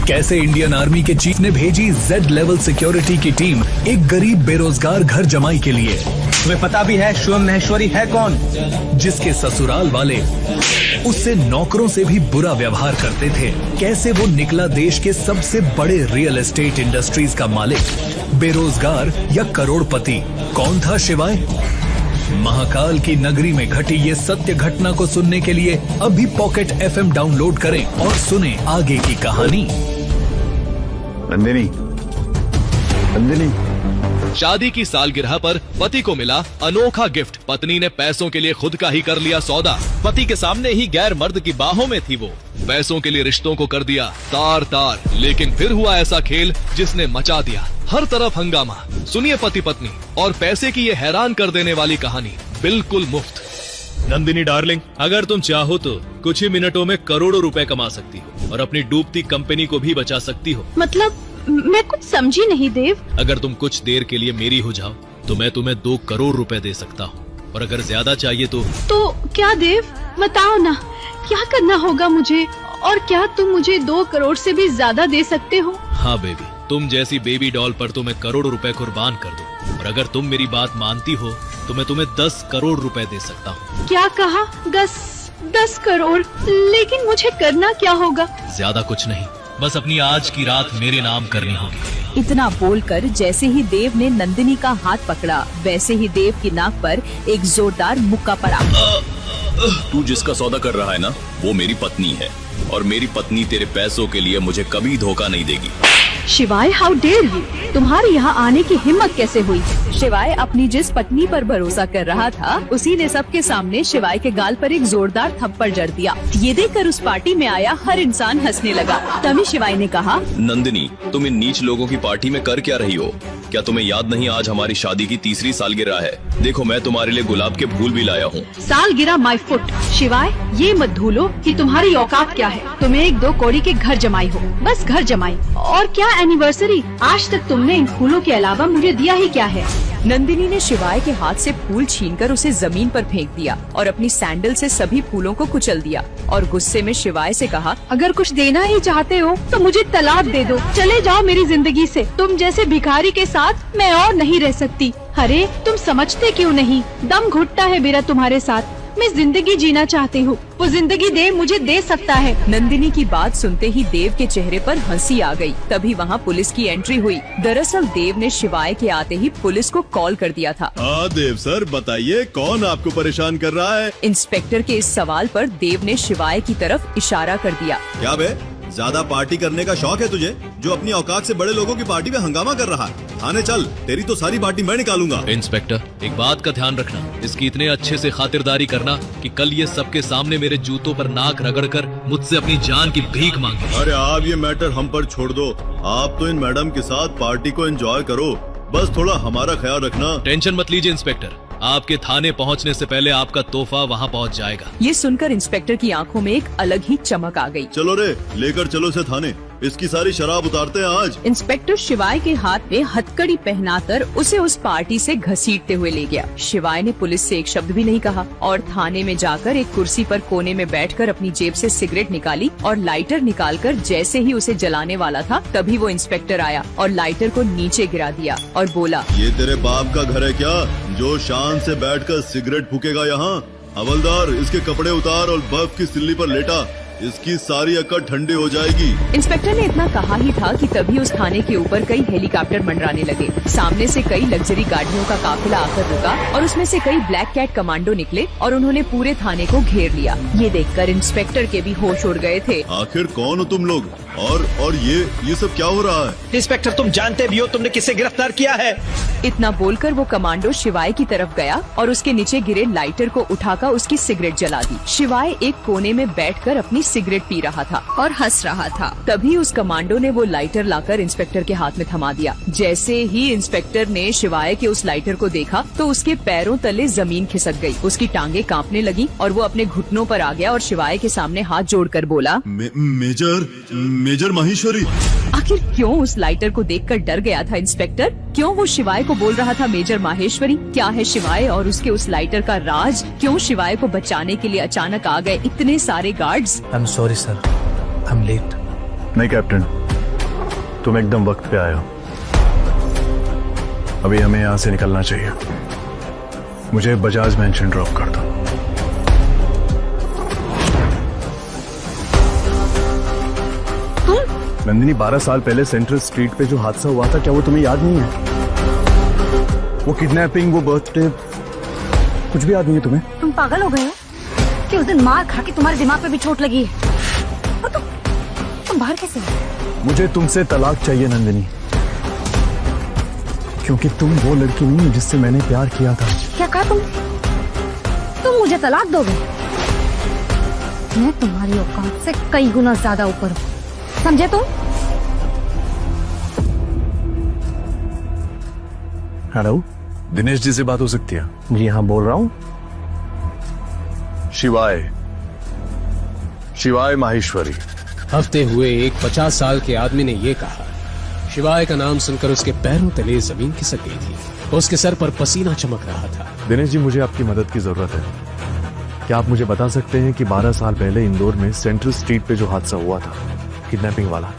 कैसे Indian army के chief ने भेजी जेड लेवल सिक्योरिटी की टीम एक गरीब बेरोजगार घर जमाई के लिए। तुम्हें पता भी है शिवम महेश्वरी है कौन? जिसके ससुराल वाले उससे नौकरों से भी बुरा व्यवहार करते थे। कैसे वो निकला देश के सबसे बड़े रियल एस्टेट इंडस्ट्रीज का मालिक, बेरोजगार या करोड़पति। कौन था शिवाय? महाकाल की नगरी में घटी ये सत्य घटना को सुनने के लिए अभी पॉकेट FM डाउनलोड करें और सुने आगे की कहानी। नंदिनी, नंदिनी। शादी की सालगिरह पर पति को मिला अनोखा गिफ्ट। पत्नी ने पैसों के लिए खुद का ही कर लिया सौदा। पति के सामने ही गैर मर्द की बाहों में थी वो। पैसों के लिए रिश्तों को कर दिया तार तार। लेकिन फिर हुआ ऐसा खेल जिसने मचा दिया हर तरफ हंगामा। सुनिए पति पत्नी और पैसे की ये हैरान कर देने वाली कहानी बिल्कुल मुफ्त। नंदिनी डार्लिंग, अगर तुम चाहो तो कुछ ही मिनटों में करोड़ों रुपए कमा सकती हो और अपनी डूबती कंपनी को भी बचा सकती हो। मतलब मैं कुछ समझी नहीं देव। अगर तुम कुछ देर के लिए मेरी हो जाओ तो मैं तुम्हें 2 करोड़ रुपए दे सकता हूँ, और अगर ज्यादा चाहिए तो क्या देव, बताओ ना क्या करना होगा मुझे, और क्या तुम मुझे 2 करोड़ से भी ज्यादा दे सकते हो? हाँ बेबी, तुम जैसी बेबी डॉल पर तो मैं करोड़ों रुपए कुर्बान कर दूं, और अगर तुम मेरी बात मानती हो तो मैं तुम्हें 10 करोड़ रुपए दे सकता हूँ। क्या कहा? 10 करोड़? लेकिन मुझे करना क्या होगा? ज्यादा कुछ नहीं, बस अपनी आज की रात मेरे नाम करनी होगी। इतना बोलकर जैसे ही देव ने नंदिनी का हाथ पकड़ा, वैसे ही देव की नाक पर एक जोरदार मुक्का पड़ा। तू जिसका सौदा कर रहा है ना, वो मेरी पत्नी है, और मेरी पत्नी तेरे पैसों के लिए मुझे कभी धोखा नहीं देगी। शिवाय, हाउ डेयर यू! तुम्हारे यहाँ आने की हिम्मत कैसे हुई? शिवाय अपनी जिस पत्नी पर भरोसा कर रहा था, उसी ने सबके सामने शिवाय के गाल पर एक जोरदार थप्पड़ जड़ दिया। ये देखकर उस पार्टी में आया हर इंसान हंसने लगा। तभी शिवाय ने कहा, नंदिनी, तुम इन नीच लोगों की पार्टी में कर क्या रही हो? क्या तुम्हें याद नहीं आज हमारी शादी की 3री सालगिरह है? देखो मैं तुम्हारे लिए गुलाब के फूल भी लाया हूँ। सालगिरह माय फुट। शिवाय, ये मत भूलो कि तुम्हारी औकात क्या है। तुम्हें 1-2 कौड़ी के घर जमाई हो, बस घर जमाई। और क्या एनिवर्सरी? आज तक तुमने इन फूलों के अलावा मुझे दिया ही क्या है? नंदिनी ने शिवाय के हाथ से फूल छीनकर उसे जमीन पर फेंक दिया और अपनी सैंडल से सभी फूलों को कुचल दिया, और गुस्से में शिवाय से कहा, अगर कुछ देना ही चाहते हो तो मुझे तलाक दे दो। चले जाओ मेरी जिंदगी से। तुम जैसे भिखारी के साथ मैं और नहीं रह सकती। अरे तुम समझते क्यों नहीं? दम घुटता है मेरा तुम्हारे साथ। मैं जिंदगी जीना चाहती हूँ। वो जिंदगी देव मुझे दे सकता है। नंदिनी की बात सुनते ही देव के चेहरे पर हंसी आ गई। तभी वहाँ पुलिस की एंट्री हुई। दरअसल देव ने शिवाय के आते ही पुलिस को कॉल कर दिया था। हाँ देव सर, बताइए कौन आपको परेशान कर रहा है? इंस्पेक्टर के इस सवाल पर देव ने शिवाय की तरफ इशारा कर दिया। क्या बे, ज्यादा पार्टी करने का शौक है तुझे, जो अपनी औकात से बड़े लोगों की पार्टी में हंगामा कर रहा है? थाने चल, तेरी तो सारी पार्टी मैं निकालूंगा। इंस्पेक्टर, एक बात का ध्यान रखना, इसकी इतने अच्छे से खातिरदारी करना कि कल ये सबके सामने मेरे जूतों पर नाक रगड़कर मुझसे अपनी जान की भीख मांगे। अरे आप ये मैटर हम पर छोड़ दो। आप तो इन मैडम के साथ पार्टी को एंजॉय करो, बस थोड़ा हमारा ख्याल रखना। टेंशन मत लीजिए इंस्पेक्टर, आपके थाने पहुंचने से पहले आपका तोहफा वहां पहुंच जाएगा। ये सुनकर इंस्पेक्टर की आंखों में एक अलग ही चमक आ गई। चलो रे, लेकर चलो इसे थाने। इसकी सारी शराब उतारते हैं आज। इंस्पेक्टर शिवाय के हाथ में हथकड़ी पहनाकर उसे उस पार्टी से घसीटते हुए ले गया। शिवाय ने पुलिस से एक शब्द भी नहीं कहा और थाने में जाकर एक कुर्सी पर कोने में बैठकर अपनी जेब से सिगरेट निकाली और लाइटर निकालकर जैसे ही उसे जलाने वाला था, तभी वो इंस्पेक्टर आया और लाइटर को नीचे गिरा दिया और बोला, ये तेरे बाप का घर है क्या, जो शान से बैठकर सिगरेट फूकेगा यहाँ? हवलदार, इसके कपड़े उतार और बर्फ की सिल्ली पर लेटा। इसकी सारी अकड़ ठंडी हो जाएगी। इंस्पेक्टर ने इतना कहा ही था कि तभी उस थाने के ऊपर कई हेलीकॉप्टर मंडराने लगे। सामने से कई लग्जरी गाड़ियों का काफिला आकर रुका और उसमें से कई ब्लैक कैट कमांडो निकले और उन्होंने पूरे थाने को घेर लिया। ये देखकर इंस्पेक्टर के भी होश उड़ गए थे। आखिर कौन हो तुम लोग, और ये सब क्या हो रहा है? इंस्पेक्टर, तुम जानते भी हो तुमने किसे गिरफ्तार किया है? इतना बोलकर वो कमांडो शिवाय की तरफ गया और उसके नीचे गिरे लाइटर को उठाकर उसकी सिगरेट जला दी। शिवाय एक कोने में बैठकर अपनी सिगरेट पी रहा था और हंस रहा था। तभी उस कमांडो ने वो लाइटर लाकर इंस्पेक्टर के हाथ में थमा दिया। जैसे ही इंस्पेक्टर ने शिवाय के उस लाइटर को देखा तो उसके पैरों तले जमीन खिसक गई। उसकी टांगे कांपने लगी और वो अपने घुटनों पर आ गया और शिवाय के सामने हाथ जोड़कर बोला, मेजर माहेश्वरी। आखिर क्यों उस लाइटर को देखकर डर गया था इंस्पेक्टर? क्यों वो शिवाय को बोल रहा था मेजर माहेश्वरी? क्या है शिवाय और उसके उस लाइटर का राज? क्यों शिवाय को बचाने के लिए अचानक आ गए इतने सारे guards? I am sorry sir, I am late. नहीं कैप्टन, तुम एकदम वक्त पे आए हो। अभी हमें यहां से निकलना चाहिए। मुझे बजाज मेंशन ड्रॉप कर दो। नंदिनी, 12 साल पहले सेंट्रल स्ट्रीट पे जो हादसा हुआ था, क्या वो तुम्हें याद नहीं है? वो किडनैपिंग, वो बर्थडे, कुछ भी याद नहीं है तुम्हें? तुम पागल हो गए हो कि उस दिन मार खा के तुम्हारे दिमाग पे भी चोट लगी है? और तुम बाहर कैसे हो? मुझे तुमसे तलाक चाहिए नंदिनी, क्योंकि तुम वो लड़की नहीं हो जिससे मैंने प्यार किया था। क्या कहा तुम मुझे तलाक दोगे? मैं तुम्हारी औकात से कई गुना ज्यादा ऊपर हूँ, समझे तुम? हेलो, दिनेश जी से बात हो सकती है? जी हाँ, बोल रहा हूँ। शिवाय माहेश्वरी। हफ्ते हुए एक 50 साल के आदमी ने ये कहा। शिवाय का नाम सुनकर उसके पैरों तले जमीन खिसक गई थी। उसके सर पर पसीना चमक रहा था। दिनेश जी, मुझे आपकी मदद की जरूरत है। क्या आप मुझे बता सकते हैं कि 12 साल पहले इंदौर में सेंट्रल स्ट्रीट पे जो हादसा हुआ था, किडनैपिंग वाला,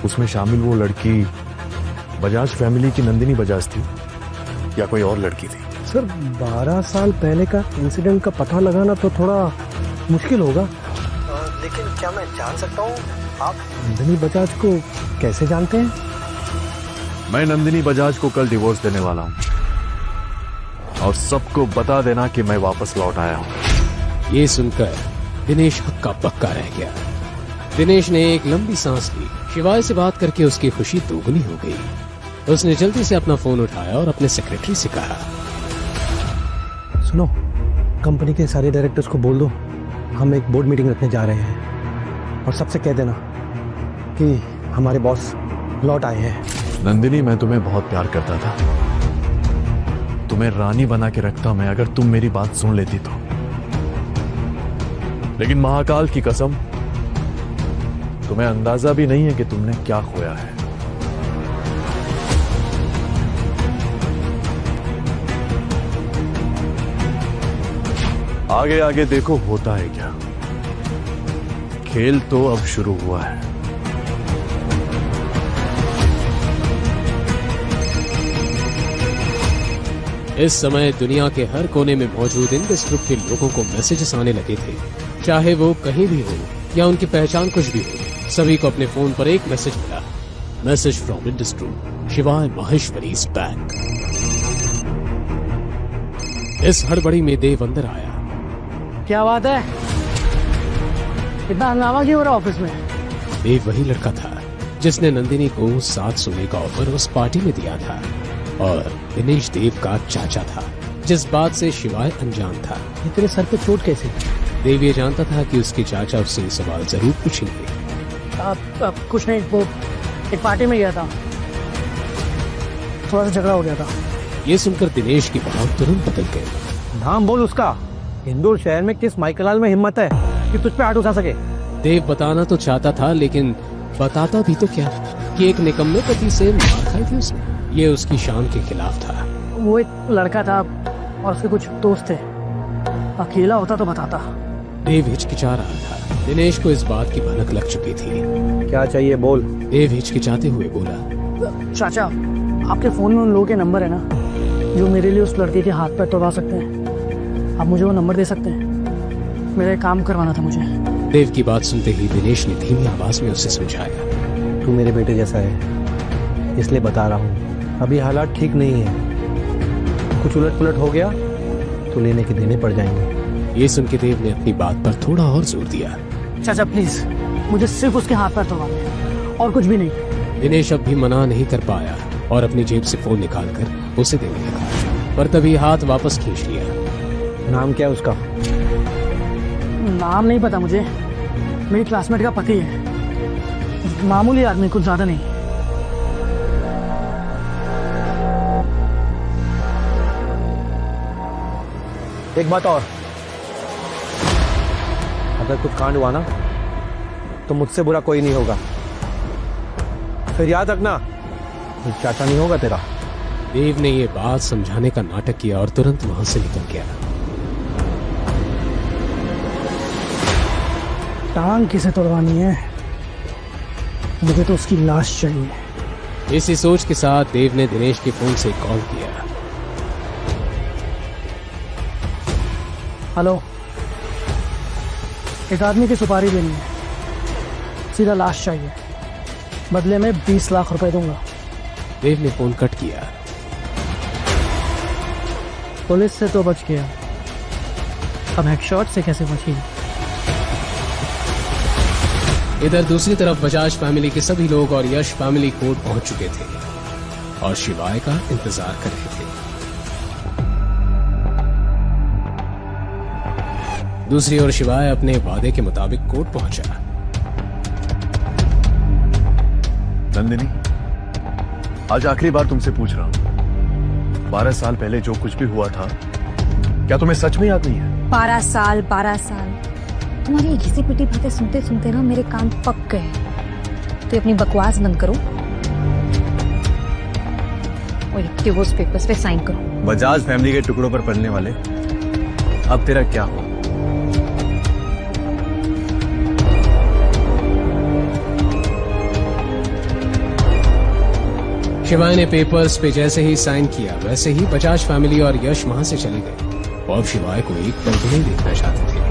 उसमें शामिल वो लड़की बजाज फैमिली की नंदिनी बजाज थी या कोई और लड़की थी? सर, 12 साल पहले का इंसिडेंट का पता लगाना तो थोड़ा मुश्किल होगा। लेकिन क्या मैं जान सकता हूँ आप नंदिनी बजाज को कैसे जानते हैं? मैं नंदिनी बजाज को कल डिवोर्स देने वाला हूँ, और सबको बता देना कि मैं वापस लौट आया हूँ। ये सुनकर दिनेश हक्का बक्का रह गया। दिनेश ने एक लंबी सांस ली। शिवाय से बात करके उसकी खुशी दोगुनी हो गई। उसने जल्दी से अपना फोन उठाया और अपने सेक्रेटरी से कहा, सुनो, कंपनी के सारे डायरेक्टर्स को बोल दो हम एक बोर्ड मीटिंग रखने जा रहे हैं, और सबसे कह देना कि हमारे बॉस लौट आए हैं। नंदिनी, मैं तुम्हें बहुत प्यार करता था। तुम्हें रानी बना के रखता मैं अगर तुम मेरी बात सुन लेती तो। लेकिन महाकाल की कसम, तुम्हें अंदाजा भी नहीं है कि तुमने क्या खोया है। आगे आगे देखो होता है क्या। खेल तो अब शुरू हुआ है। इस समय दुनिया के हर कोने में मौजूद इंडस ग्रुप के लोगों को मैसेजेस आने लगे थे। चाहे वो कहीं भी हो या उनकी पहचान कुछ भी हो, सभी को अपने फोन पर एक मैसेज मिला। मैसेज फ्रॉम इंडस ग्रुप, शिवाय माहेश्वरी इज बैक। इस हड़बड़ी में देव अंदर आया। क्या बात है, इतना हंगामा क्यों हो रहा ऑफिस में? देव वही लड़का था जिसने नंदिनी को 7 सोने का ऑफर उस पार्टी में दिया था, और दिनेश देव का चाचा था, जिस बात से शिवाय अनजान था। ये तेरे सर पे चोट कैसे? देव ये जानता था कि उसके चाचा उससे ये सवाल जरूर पूछेंगे। अब कुछ नहीं, वो एक पार्टी में गया था, थोड़ा सा झगड़ा हो गया था। ये सुनकर दिनेश की भाव तुरंत बदल गए। नाम बोल उसका। इंदौर शहर में किस माइकलाल में हिम्मत है कि तुझ पे हाथ उठा सके? देव बताना तो चाहता था, लेकिन बताता भी तो क्या कि एक निकम्मे पति से मार खाई थी उसने। ये उसकी शान के खिलाफ था। वो एक लड़का था और उसके कुछ दोस्त थे, अकेला होता तो बताता। देव हिचकिचा रहा था। दिनेश को इस बात की भनक लग चुकी थी। क्या चाहिए बोल? देव हिचकिचाते हुए बोला, चाचा, आपके फोन में उन लोगों के नंबर है ना जो मेरे लिए उस लड़के के हाथ पैर तोड़वा सकते हैं? आप मुझे वो नंबर दे सकते हैं? मेरा एक काम करवाना था मुझे। देव की बात सुनते ही दिनेश ने धीमी आवाज में उसे समझाया, तू मेरे बेटे जैसा है, इसलिए बता रहा हूँ, अभी हालात ठीक नहीं है। कुछ उलट पुलट हो गया तो लेने के देने पड़ जाएंगे। ये सुन के देव ने अपनी बात पर थोड़ा और जोर दिया। चाचा प्लीज, मुझे सिर्फ उसके हाथ पैर तोड़वा दे और कुछ भी नहीं। दिनेश अब भी मना नहीं कर पाया और अपनी जेब से फोन निकालकर उसे देने लगा, पर तभी हाथ वापस खींच लिया। नाम क्या है उसका? नाम नहीं पता मुझे, मेरी क्लासमेट का पति है, मामूली आदमी, कुछ ज्यादा नहीं। एक बात और, अगर कुछ कांड हुआ ना तो मुझसे बुरा कोई नहीं होगा, फिर याद रखना चाचा नहीं होगा तेरा। देव ने ये बात समझाने का नाटक किया और तुरंत वहां से निकल गया। टांग किसे तोड़वानी है मुझे तो उसकी लाश चाहिए। इसी सोच के साथ देव ने दिनेश के फोन से कॉल किया। हेलो, एक आदमी की सुपारी देनी है, सीधा लाश चाहिए, बदले में 20 लाख रुपए दूंगा। देव ने फोन कट किया। पुलिस से तो बच गया, अब हेडशॉट से कैसे बची? इधर दूसरी तरफ बजाज फैमिली के सभी लोग और यश फैमिली कोर्ट पहुंच चुके थे और शिवाय का इंतजार कर रहे थे। दूसरी ओर शिवाय अपने वादे के मुताबिक कोर्ट पहुंचा। नंदिनी, आज आखिरी बार तुमसे पूछ रहा हूं, 12 साल पहले जो कुछ भी हुआ था, क्या तुम्हें सच में याद नहीं है? 12 साल तुम्हारी घिसी पिटी बातें सुनते सुनते ना मेरे कान पक गए। तो अपनी बकवास बंद करो और डिवोर्स पेपर्स पे साइन करो। बजाज फैमिली के टुकड़ों पर पलने वाले, अब तेरा क्या हो? शिवाय ने पेपर्स पे जैसे ही साइन किया वैसे ही बजाज फैमिली और यश वहां से चले गए और शिवाय को एक पल भी नहीं देखना चाहते थे।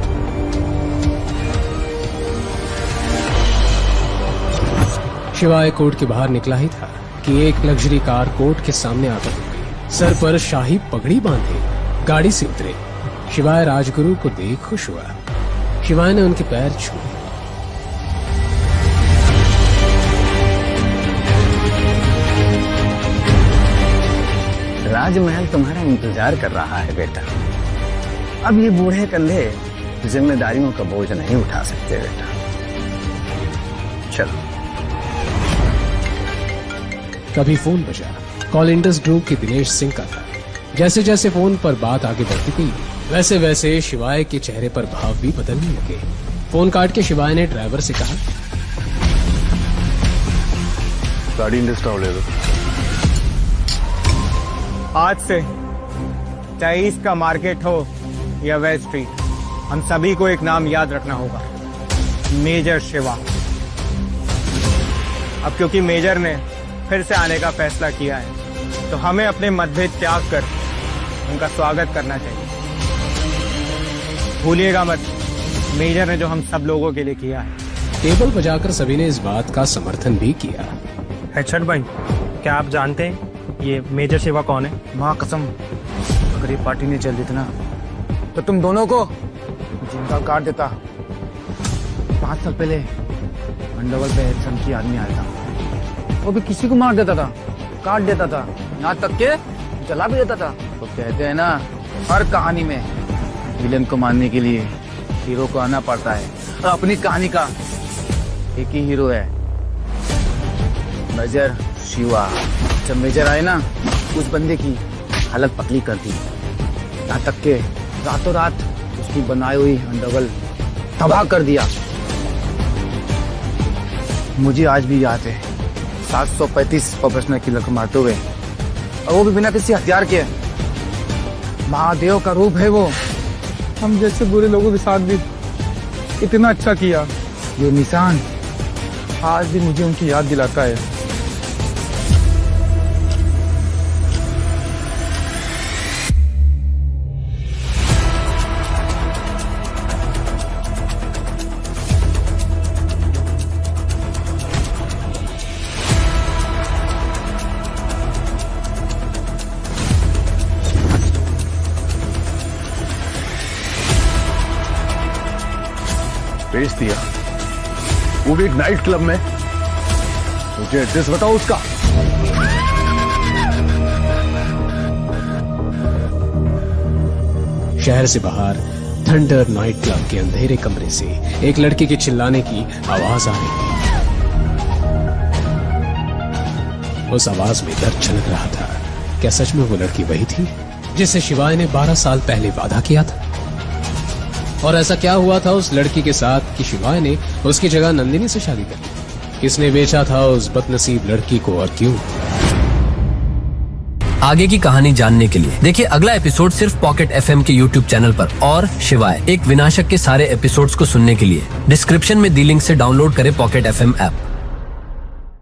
शिवाय कोर्ट के बाहर निकला ही था कि एक लग्जरी कार कोर्ट के सामने आकर रुक गई। सर पर शाही पगड़ी बांधे गाड़ी से उतरे शिवाय राजगुरु को देख खुश हुआ। शिवाय ने उनके पैर छुए। राजमहल तुम्हारा इंतजार कर रहा है बेटा। अब ये बूढ़े कंधे जिम्मेदारियों का बोझ नहीं उठा सकते बेटा। चलो। कभी फोन बजा। कॉल इंडस ग्रुप के दिनेश सिंह का था। जैसे जैसे फोन पर बात आगे बढ़ती गई वैसे वैसे शिवाय के चेहरे पर भाव भी बदलने लगे। फोन काट के शिवाय ने ड्राइवर से कहा, गाड़ी इंडस्ट्रा ले दो। आज से चाहे इसका मार्केट हो या वेस्ट स्ट्रीट, हम सभी को एक नाम याद रखना होगा, मेजर शिवा। अब क्योंकि मेजर ने फिर से आने का फैसला किया है तो हमें अपने मतभेद त्याग कर उनका स्वागत करना चाहिए। भूलिएगा मत, मेजर ने जो हम सब लोगों के लिए किया है। टेबल बजाकर सभी ने इस बात का समर्थन भी किया। हेडशॉट भाई, क्या आप जानते हैं ये मेजर शिवा कौन है? माँ कसम, अगर ये पार्टी नहीं चल देती ना तो तुम दोनों को जिंदा काट देता। 5 साल पहले अंडरवर्ल्ड पे चमकी आदमी आया था, वो भी किसी को मार देता था, काट देता था, यहाँ तक के जला भी देता था। तो कहते हैं ना, हर कहानी में विलेन को मारने के लिए हीरो को आना पड़ता है। और अपनी कहानी का एक ही हीरो है, मेजर शिवा। जब मेजर आए ना, उस बंदे की हालत पतली कर दी, यहाँ तक के रातों रात उसकी बनाई हुई अंडरवर्ल्ड तबाह कर दिया। मुझे आज भी याद है 735 प्रोफेशनल किलर को मारते हुए, और वो भी बिना किसी हथियार के। महादेव का रूप है वो। हम जैसे बुरे लोगों के साथ भी इतना अच्छा किया। ये निशान आज भी मुझे उनकी याद दिलाता है। बेच दिया, वो भी एक नाइट क्लब में। मुझे एड्रेस बताओ उसका। शहर से बाहर थंडर नाइट क्लब के अंधेरे कमरे से एक लड़के के चिल्लाने की आवाज आ रही थी। उस आवाज में दर्द छलक रहा था। क्या सच में वो लड़की वही थी जिससे शिवाय ने 12 साल पहले वादा किया था? और ऐसा क्या हुआ था उस लड़की के साथ कि शिवाय ने उसकी जगह नंदिनी से शादी कर ली? किसने बेचा था उस बदनसीब लड़की को और क्यों? आगे की कहानी जानने के लिए देखिए अगला एपिसोड सिर्फ पॉकेट FM के YouTube चैनल पर। और शिवाय एक विनाशक के सारे एपिसोड्स को सुनने के लिए डिस्क्रिप्शन में दी लिंक से डाउनलोड करें पॉकेट FM ऐप।